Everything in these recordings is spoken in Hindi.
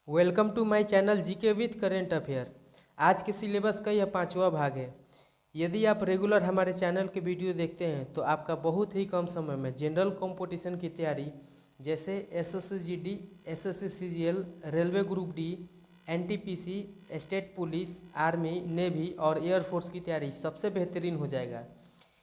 Welcome to my channel GK with current affairs. आज के सिलेबस का यह 5वां भाग है। यदि आप रेगुलर हमारे चैनल के वीडियो देखते हैं तो आपका बहुत ही कम समय में जनरल कंपटीशन की तैयारी जैसे SSC GD, SSC CGL, railway group D, NTPC, state police, army, navy और एयरफोर्स की तैयारी सबसे बेहतरीन हो जाएगा।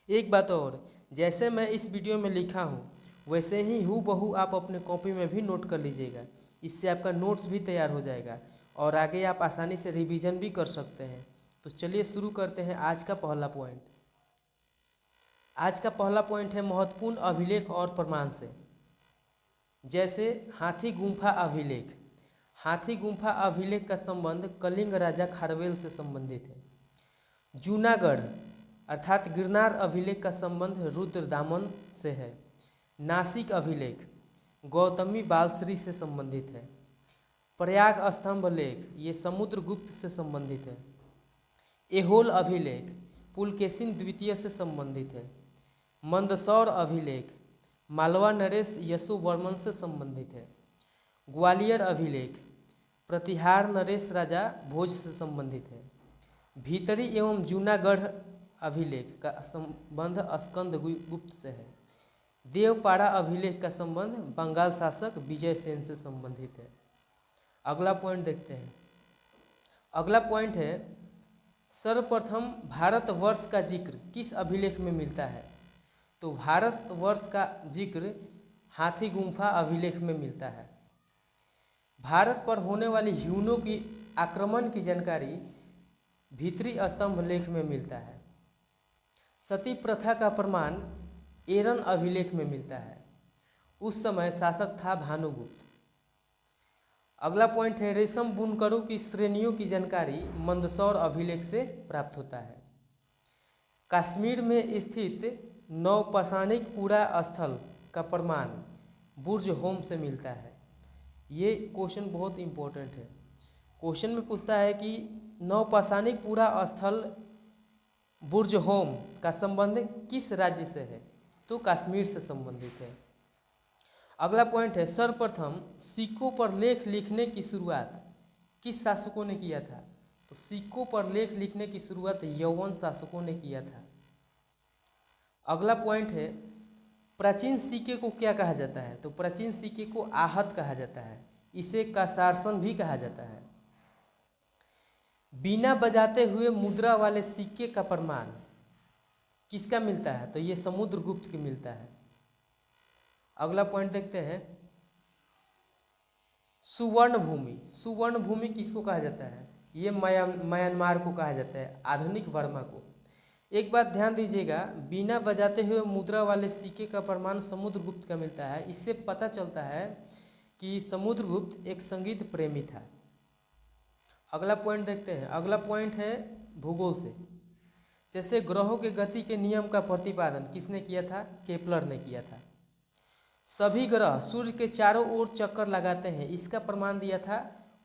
एक बात और, जैसे मैं इस वीडियो में लिखा हूँ वैसे ही हूबहू आप अपने कॉपी में भी नोट कर लीजिएगा। इससे आपका नोट्स भी तैयार हो जाएगा और आगे आप आसानी से रिवीजन भी कर सकते हैं। तो चलिए शुरू करते हैं आज का पहला पॉइंट। आज का पहला पॉइंट है महत्वपूर्ण अभिलेख और प्रमाण से। जैसे हाथी गुम्फा अभिलेख। हाथी गुम्फा अभिलेख का संबंध कलिंग राजा खारवेल से संबंधित है। जूनागढ़ अर्थात गिरनार अभिलेख का संबंध रुद्रदामन से है। नासिक अभिलेख गौतमी बालश्री से संबंधित है। प्रयाग स्तंभ लेख ये समुद्रगुप्त से संबंधित है। एहोल अभिलेख पुलकेशिन द्वितीय से संबंधित है। मंदसौर अभिलेख मालवा नरेश यशोवर्मन से संबंधित है। ग्वालियर अभिलेख प्रतिहार नरेश राजा भोज से संबंधित है। भीतरी एवं जूनागढ़ अभिलेख का संबंध स्कंद गुप्त से है। देवपाड़ा अभिलेख का संबंध बंगाल शासक विजय सेन से संबंधित है। अगला पॉइंट देखते हैं। अगला पॉइंट है सर्वप्रथम भारतवर्ष का जिक्र किस अभिलेख में मिलता है। तो भारतवर्ष का जिक्र हाथी गुम्फा अभिलेख में मिलता है। भारत पर होने वाली ह्यूनों की आक्रमण की जानकारी भीतरी स्तंभ लेख में मिलता है। सती प्रथा का प्रमाण एरन अभिलेख में मिलता है। उस समय शासक था भानुगुप्त। अगला पॉइंट है रेशम बुनकरों की श्रेणियों की जानकारी मंदसौर अभिलेख से प्राप्त होता है। कश्मीर में स्थित नवपाषाणिक पुरा स्थल का प्रमाण बुर्ज होम से मिलता है। ये क्वेश्चन बहुत इम्पोर्टेंट है। क्वेश्चन में पूछता है कि नवपाषाणिक पुरा स्थल बुर्ज होम का संबंध किस राज्य से है। तो कश्मीर से संबंधित है। अगला पॉइंट है सर्वप्रथम सिक्कों पर लेख लिखने की शुरुआत किस शासकों ने किया था। तो सिक्कों पर लेख लिखने की शुरुआत यौवन शासकों ने किया था। अगला पॉइंट है प्राचीन सिक्के को क्या कहा जाता है। तो प्राचीन सिक्के को आहत कहा जाता है। इसे कासारसन भी कहा जाता है। बीना बजाते हुए मुद्रा वाले सिक्के का प्रमाण किसका मिलता है। तो ये समुद्रगुप्त की मिलता है। अगला पॉइंट देखते हैं सुवर्ण भूमि। सुवर्ण भूमि किसको कहा जाता है। ये म्यांमार को कहा जाता है, आधुनिक बर्मा को। एक बात ध्यान दीजिएगा, बिना बजाते हुए मुद्रा वाले सिक्के का प्रमाण समुद्रगुप्त का मिलता है। इससे पता चलता है कि समुद्रगुप्त एक संगीत प्रेमी था। अगला पॉइंट देखते हैं। अगला पॉइंट है भूगोल से। जैसे ग्रहों के गति के नियम का प्रतिपादन किसने किया था। केपलर ने किया था। सभी ग्रह सूर्य के चारों ओर चक्कर लगाते हैं, इसका प्रमाण दिया था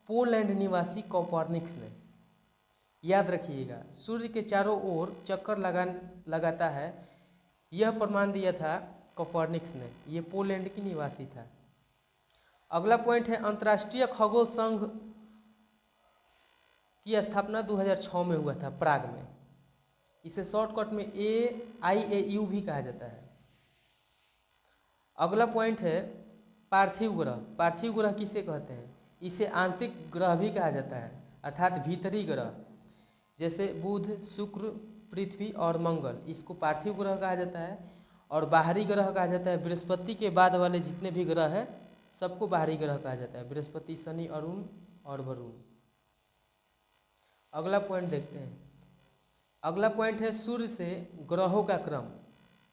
पोलैंड निवासी कोपर्निकस ने। याद रखिएगा, सूर्य के चारों ओर चक्कर लगाता है, यह प्रमाण दिया था कोपर्निकस ने। ये पोलैंड की निवासी था। अगला पॉइंट है अंतर्राष्ट्रीय खगोल संघ की स्थापना 2006 में हुआ था प्राग में। इसे शॉर्टकट में AIAU भी कहा जाता है। अगला पॉइंट है पार्थिव ग्रह। पार्थिव ग्रह किसे कहते हैं। इसे आंतरिक ग्रह भी कहा जाता है, अर्थात भीतरी ग्रह। जैसे बुध, शुक्र, पृथ्वी और मंगल, इसको पार्थिव ग्रह कहा जाता है। और बाहरी ग्रह कहा जाता है बृहस्पति के बाद वाले जितने भी ग्रह हैं सबको बाहरी ग्रह कहा जाता है। बृहस्पति, शनि, अरुण और वरुण। अगला पॉइंट देखते हैं। अगला पॉइंट है सूर्य से ग्रहों का क्रम।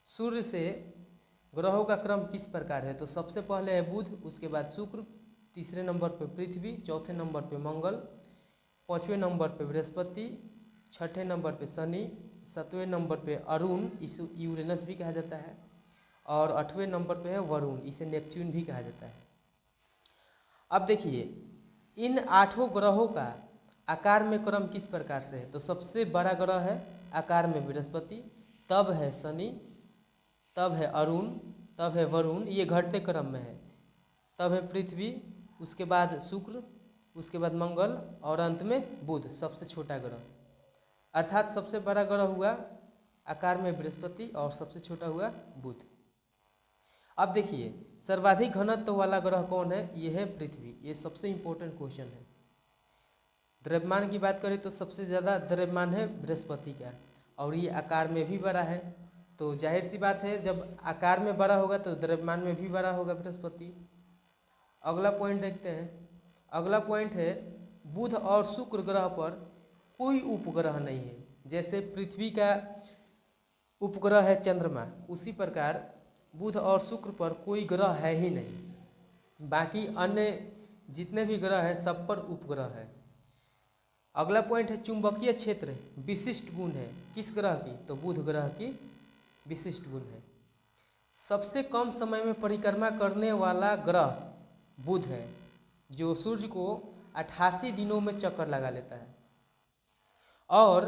सूर्य से ग्रहों का क्रम किस प्रकार है। तो सबसे पहले है बुध, उसके बाद शुक्र, तीसरे नंबर पे पृथ्वी, चौथे नंबर पे मंगल, पाँचवें नंबर पे बृहस्पति, छठे नंबर पे शनि, सातवें नंबर पे अरुण, इसे यूरेनस भी कहा जाता है, और आठवें नंबर पे है वरुण, इसे नेपच्यून भी कहा जाता है। अब देखिए इन 8 ग्रहों का आकार में क्रम किस प्रकार से है। तो सबसे बड़ा ग्रह है आकार में बृहस्पति, तब है शनि, तब है अरुण, तब है वरुण, ये घटते क्रम में है। तब है पृथ्वी, उसके बाद शुक्र, उसके बाद मंगल और अंत में बुध सबसे छोटा ग्रह। अर्थात सबसे बड़ा ग्रह हुआ आकार में बृहस्पति और सबसे छोटा हुआ बुध। अब देखिए सर्वाधिक घनत्व वाला ग्रह कौन है? यह है पृथ्वी। ये सबसे इम्पोर्टेंट क्वेश्चन है। द्रव्यमान की बात करें तो सबसे ज़्यादा द्रव्यमान है बृहस्पति का, और ये आकार में भी बड़ा है। तो जाहिर सी बात है जब आकार में बड़ा होगा तो द्रव्यमान में भी बड़ा होगा बृहस्पति। अगला पॉइंट देखते हैं। अगला पॉइंट है बुध और शुक्र ग्रह पर कोई उपग्रह नहीं है। जैसे पृथ्वी का उपग्रह है चंद्रमा, उसी प्रकार बुध और शुक्र पर कोई ग्रह है ही नहीं। बाकी अन्य जितने भी ग्रह हैं सब पर उपग्रह है। अगला पॉइंट है चुंबकीय क्षेत्र विशिष्ट गुण है। किस ग्रह की? तो बुध ग्रह की विशिष्ट गुण है। सबसे कम समय में परिक्रमा करने वाला ग्रह बुध है, जो सूर्य को 88 दिनों में चक्कर लगा लेता है। और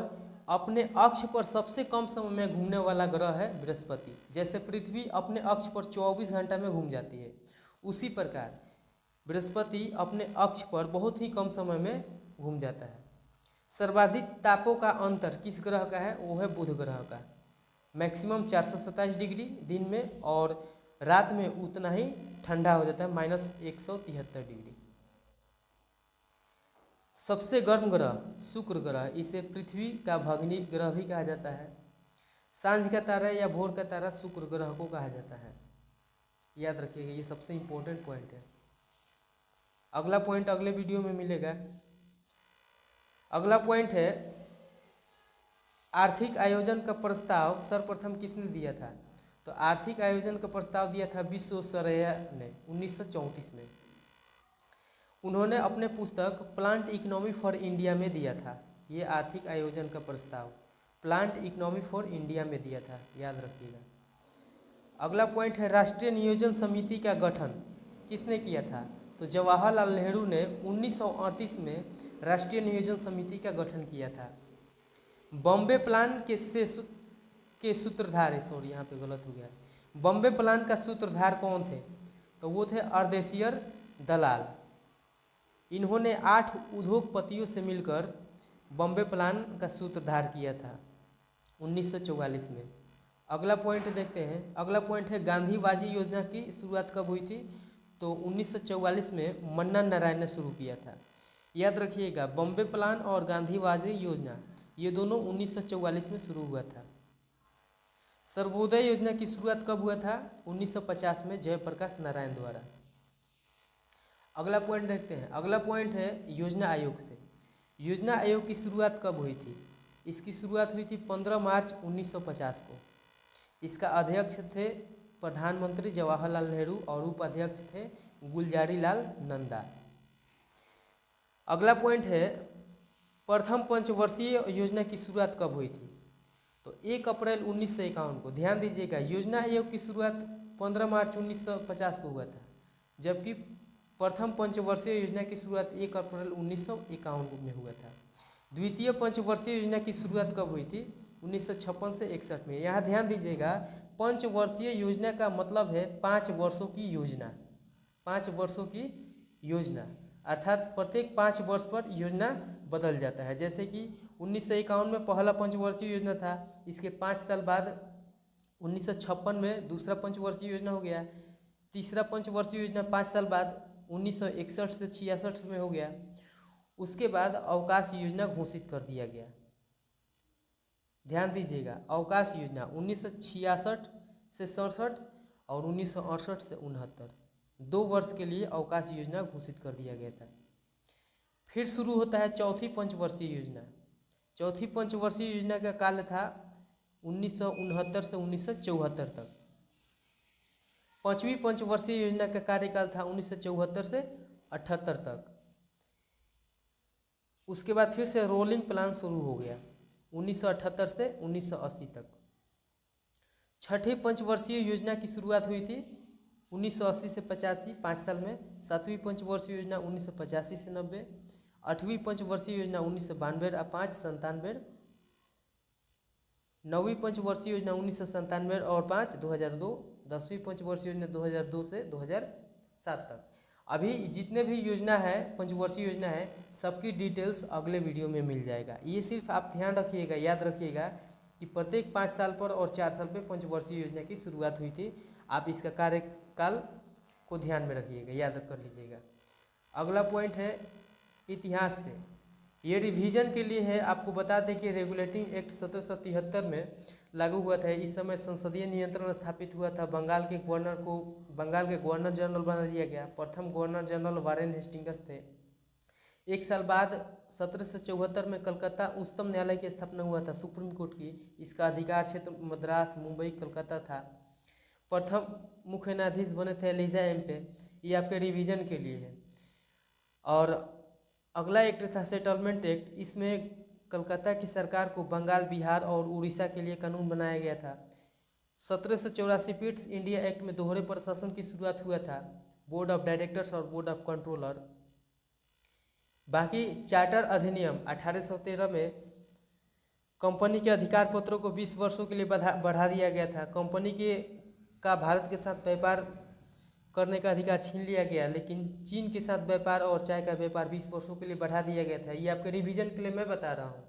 अपने अक्ष पर सबसे कम समय में घूमने वाला ग्रह है बृहस्पति। जैसे पृथ्वी अपने अक्ष पर 24 घंटा में घूम जाती है, उसी प्रकार बृहस्पति अपने अक्ष पर बहुत ही कम समय में घूम जाता है। सर्वाधिक तापों का अंतर किस ग्रह का है? वो है बुध ग्रह का। मैक्सिमम 427 डिग्री दिन में, और रात में उतना ही ठंडा हो जाता है -173 डिग्री। सबसे गर्म ग्रह शुक्र ग्रह, इसे पृथ्वी का भग्नी ग्रह भी कहा जाता है। सांझ का तारा या भोर का तारा शुक्र ग्रह को कहा जाता है। याद रखिएगा, ये सबसे इम्पोर्टेंट पॉइंट है। अगला पॉइंट अगले वीडियो में मिलेगा। अगला पॉइंट है आर्थिक आयोजन का प्रस्ताव सर्वप्रथम किसने दिया था? तो आर्थिक आयोजन का प्रस्ताव दिया था विश्वेश्वरैया ने 1934 में। उन्होंने अपने पुस्तक प्लांट इकोनॉमी फॉर इंडिया में दिया था। ये आर्थिक आयोजन का प्रस्ताव प्लांट इकोनॉमी फॉर इंडिया में दिया था, याद रखिएगा। अगला पॉइंट है राष्ट्रीय नियोजन समिति का गठन किसने किया था? तो जवाहरलाल नेहरू ने 1938 में राष्ट्रीय नियोजन समिति का गठन किया था। बॉम्बे प्लान के सूत्रधार, सॉरी यहाँ पे गलत हो गया, बॉम्बे प्लान का सूत्रधार कौन थे? तो वो थे अर्देशियर दलाल। इन्होंने 8 उद्योगपतियों से मिलकर बॉम्बे प्लान का सूत्रधार किया था 1944 में। अगला पॉइंट देखते हैं। अगला पॉइंट है गांधीवाजी योजना की शुरुआत कब हुई थी? तो 1944 में मन्ना नारायण ने शुरू किया था। याद रखिएगा, बॉम्बे प्लान और गांधीवाजी योजना ये दोनों 1944 में शुरू हुआ था। सर्वोदय योजना की शुरुआत कब हुआ था? 1950 में जयप्रकाश नारायण द्वारा। अगला पॉइंट देखते हैं। अगला पॉइंट है योजना आयोग से। योजना आयोग की शुरुआत कब हुई थी? इसकी शुरुआत हुई थी 15 मार्च 1950 को। इसका अध्यक्ष थे प्रधानमंत्री जवाहरलाल नेहरू और उपाध्यक्ष थे गुलजारी लाल नंदा। अगला पॉइंट है प्रथम पंचवर्षीय योजना की शुरुआत कब हुई थी? तो 1 अप्रैल 1951 को। ध्यान दीजिएगा, योजना आयोग की शुरुआत 15 मार्च 1950 को हुआ था, जबकि प्रथम पंचवर्षीय योजना की शुरुआत 1 अप्रैल 1951 में हुआ था। द्वितीय पंचवर्षीय योजना की शुरुआत कब हुई थी? 1956 से 61 में। यहाँ ध्यान दीजिएगा, पंचवर्षीय योजना का मतलब है 5 वर्षों की योजना। 5 वर्षों की योजना अर्थात प्रत्येक 5 वर्ष पर योजना बदल जाता है। जैसे कि 1951 में पहला पंचवर्षीय योजना था, इसके 5 साल बाद 1956 में दूसरा पंचवर्षीय योजना हो गया। तीसरा पंचवर्षीय योजना 5 साल बाद 1961 से 66 में हो गया। उसके बाद अवकाश योजना घोषित कर दिया गया। ध्यान दीजिएगा, अवकाश योजना 1966 से 67 और 1968 से 69, 2 वर्ष के लिए अवकाश योजना घोषित कर दिया गया था। फिर शुरू होता है चौथी पंचवर्षीय योजना। चौथी पंचवर्षीय योजना का काल था 1969 से 1974 तक। पांचवी पंचवर्षीय योजना का कार्यकाल था 1974 से 78 तक। उसके बाद फिर से रोलिंग प्लान शुरू हो गया 1978 से 1980 तक। छठी पंचवर्षीय योजना की शुरुआत हुई थी 1980 से 85, 5 साल में। सातवीं पंचवर्षीय योजना 1985 से 90। आठवीं पंचवर्षीय योजना 1992 और 5 97। नौवीं पंचवर्षीय योजना 1997 और 5 2002। 10वीं पंचवर्षीय योजना 2002 से 2007 तक। अभी जितने भी योजना है, पंचवर्षीय योजना है, सबकी डिटेल्स अगले वीडियो में मिल जाएगा। ये सिर्फ आप ध्यान रखिएगा, याद रखिएगा कि प्रत्येक 5 साल पर और 4 साल पर पंचवर्षीय योजना की शुरुआत हुई थी। आप इसका कार्यकाल को ध्यान में रखिएगा, याद कर लीजिएगा। अगला पॉइंट है इतिहास से। ये रिवीजन के लिए है। आपको बता दें कि रेगुलेटिंग एक्ट 1773 में लागू हुआ था। इस समय संसदीय नियंत्रण स्थापित हुआ था। बंगाल के गवर्नर जनरल बना दिया गया। प्रथम गवर्नर जनरल वारेन हेस्टिंग्स थे। एक साल बाद 1774 में कलकत्ता उच्चतम न्यायालय की स्थापना हुआ था, सुप्रीम कोर्ट की। इसका अधिकार क्षेत्र मद्रास, मुंबई, कलकत्ता था। प्रथम मुख्य न्यायाधीश बने थे एलिजा एम्पे। ये आपके रिवीजन के लिए है। और अगला एक्ट था सेटलमेंट एक्ट। इसमें कलकत्ता की सरकार को बंगाल, बिहार और उड़ीसा के लिए कानून बनाया गया था। 1784 पिट्स इंडिया एक्ट में दोहरे प्रशासन की शुरुआत हुआ था, बोर्ड ऑफ डायरेक्टर्स और बोर्ड ऑफ कंट्रोलर। बाकी चार्टर अधिनियम 1813 में कंपनी के अधिकार पत्रों को 20 वर्षों के लिए बढ़ा दिया गया था। कंपनी का भारत के साथ व्यापार करने का अधिकार छीन लिया गया, लेकिन चीन के साथ व्यापार और चाय का व्यापार 20 वर्षों के लिए बढ़ा दिया गया था। ये आपके रिवीजन के लिए मैं बता रहा हूँ।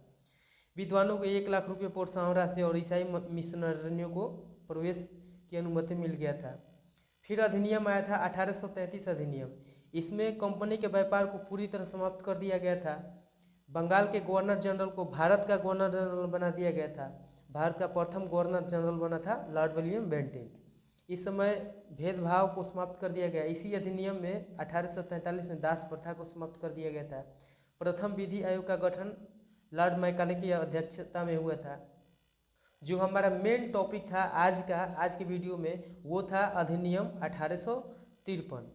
विद्वानों को 1 लाख रुपये प्रोत्साहन राशि और ईसाई मिशनरियों को प्रवेश की अनुमति मिल गया था। फिर अधिनियम आया था 1833 अधिनियम। इसमें कंपनी के व्यापार को पूरी तरह समाप्त कर दिया गया था। बंगाल के गवर्नर जनरल को भारत का गवर्नर जनरल बना दिया गया था। भारत का प्रथम गवर्नर जनरल बना था लॉर्ड विलियम बेंटिंक। इस समय भेदभाव को समाप्त कर दिया गया। इसी अधिनियम में 1843 में दास प्रथा को समाप्त कर दिया गया था। प्रथम विधि आयोग का गठन लॉर्ड मैकाले की अध्यक्षता में हुआ था। जो हमारा मेन टॉपिक था आज के वीडियो में, वो था अधिनियम 1853।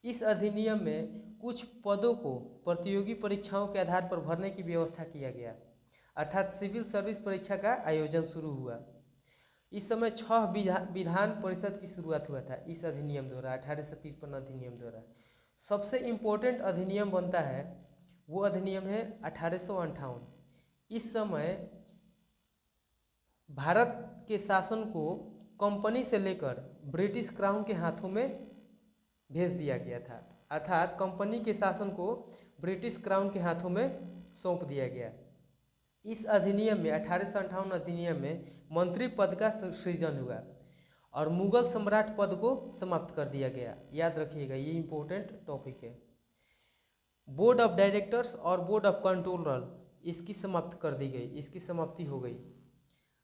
इस अधिनियम में कुछ पदों को प्रतियोगी परीक्षाओं के आधार पर भरने की व्यवस्था किया गया, अर्थात सिविल सर्विस परीक्षा का आयोजन शुरू हुआ। इस समय 6 विधान परिषद की शुरुआत हुआ था इस अधिनियम द्वारा, 1853 अधिनियम द्वारा। सबसे इम्पोर्टेंट अधिनियम बनता है, वो अधिनियम है 1858। इस समय भारत के शासन को कंपनी से लेकर ब्रिटिश क्राउन के हाथों में भेज दिया गया था, अर्थात कंपनी के शासन को ब्रिटिश क्राउन के हाथों में सौंप दिया गया। इस अधिनियम में 1858 अधिनियम में मंत्री पद का सृजन हुआ और मुगल सम्राट पद को समाप्त कर दिया गया। याद रखिएगा, ये इंपॉर्टेंट टॉपिक है। बोर्ड ऑफ डायरेक्टर्स और बोर्ड ऑफ कंट्रोलर इसकी समाप्त कर दी गई, इसकी समाप्ति हो गई।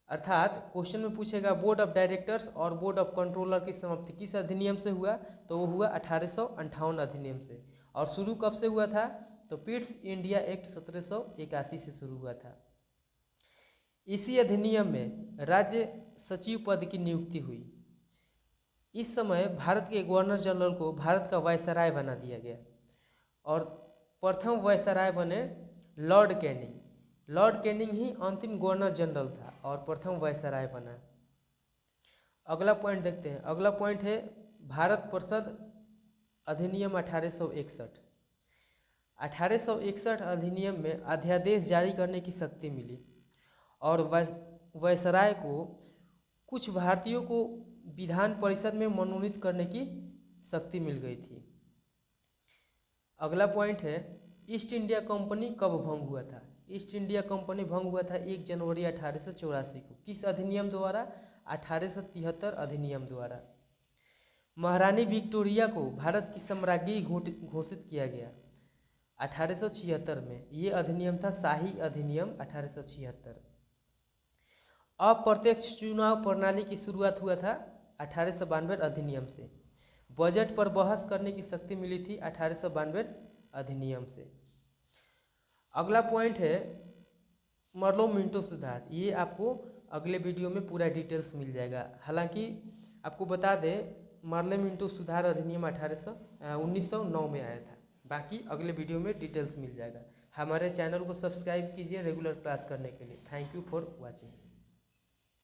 अर्थात क्वेश्चन में पूछेगा बोर्ड ऑफ डायरेक्टर्स और बोर्ड ऑफ कंट्रोलर की समाप्ति किस अधिनियम से हुआ, तो वो हुआ 1858 अधिनियम से। और शुरू कब से हुआ था, तो पिट्स इंडिया एक्ट 1781 से शुरू हुआ था। इसी अधिनियम में राज्य सचिव पद की नियुक्ति हुई। इस समय भारत के गवर्नर जनरल को भारत का वायसराय बना दिया गया और प्रथम वायसराय बने लॉर्ड कैनिंग। लॉर्ड कैनिंग ही अंतिम गवर्नर जनरल था और प्रथम वायसराय बना। अगला पॉइंट देखते हैं। अगला पॉइंट है भारत परिषद अधिनियम 1861। 1861 अधिनियम में अध्यादेश जारी करने की शक्ति मिली और वायसराय को कुछ भारतीयों को विधान परिषद में मनोनीत करने की शक्ति मिल गई थी। अगला पॉइंट है ईस्ट इंडिया कंपनी कब भंग हुआ था। ईस्ट इंडिया कंपनी भंग हुआ था 1 जनवरी 1884 को। किस अधिनियम द्वारा, 1873 अधिनियम द्वारा। महारानी विक्टोरिया को भारत की सम्राज्ञी घोषित किया गया 1876 में। ये अधिनियम था शाही अधिनियम 1876। अप्रत्यक्ष चुनाव प्रणाली की शुरुआत हुआ था 1892 अधिनियम से। बजट पर बहस करने की शक्ति मिली थी 1892 अधिनियम से। अगला पॉइंट है मर्लो मिंटो सुधार। ये आपको अगले वीडियो में पूरा डिटेल्स मिल जाएगा। हालांकि आपको बता दें मर्लो मिंटो सुधार अधिनियम 1909 में आया था। बाकी अगले वीडियो में डिटेल्स मिल जाएगा। हमारे चैनल को सब्सक्राइब कीजिए रेगुलर क्लास करने के लिए। Thank you for watching.